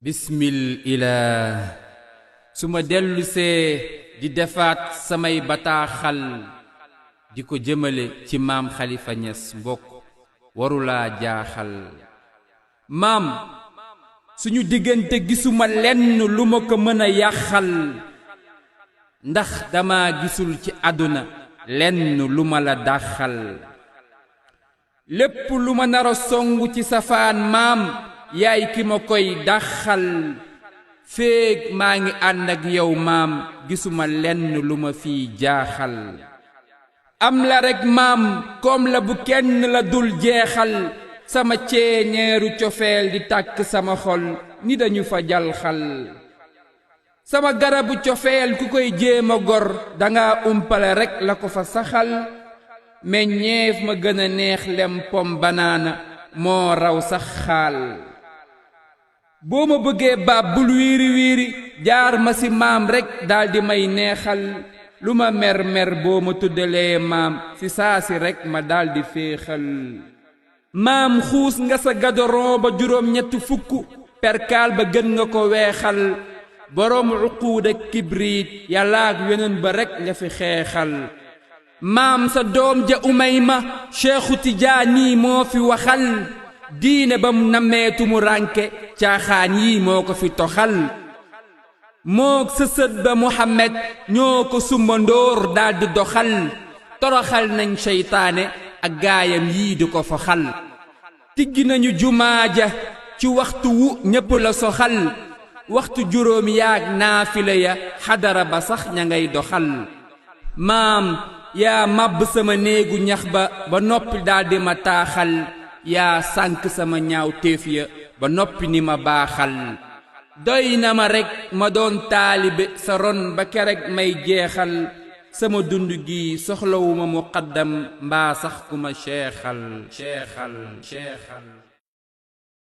bismil ilaah su ma dellusee di defaat samay bataaxal di ko jëmale ci maam Xalifa Ñas mbokk warulaa jaaxal maam suñu diggante gisuma lenn lu ma ko mën a yàqal ndax dama gisul ci àdduna lenn lu ma la dàqal lépp lu ma nara songu ci safaan maam yaay ki ma koy daxal féeg maa ngi ànd ak yow maam gisuma lenn lu ma fiy jaaxal am la rekk maam koom la bu kenn la dul jeexal sama ceeñeeru cofeel di tàkk sama xol ni dañu fa jalxal sama garabu cofeel ku koy jéema gor danga umpale rekk la ko fa saxal meññeef ma gën a neex lem pom banaana moo raw sax xaal boo ma bëggee baab bul wiiri wiiri jaar ma ci maam rekk daldi may neexal lu ma mer mer boo ma tuddalee maam ci saasi rekk ma daldi féexal maam xuus nga sa gadoron ba juróom ñetti fukk perkaal ba gën nga ko weexal boroom uquud ak kibriit yàlla ak weneen ba rekk nga fi xeexal maam sa doom ja Umayma Seexu Tijaani moo fi waxal diine ba mu nammeetu mu rànke caaxaan yi moo ko fi toxal mook sa sët ba Muhammad ñoo ko sumbandóor daldi doxal toroxal nañ seytaane ak gaayam yii di ko fa xal tijji nañu jumaa ja ci waxtu wu ñépp la soxal waxtu juróom yaag naafila ya xadara ba sax ña ngay doxal maam yaa màbb sama néegu ñax ba noppi daldi ma taaxal yaa sànk sama ñaaw téef ya ba noppi ni ma baaxal doy na ma rekk ma doon taalibe sa ron ba kerek may jeexal sama dund gi soxlawuma muqaddam mbaa sax ku ma seexal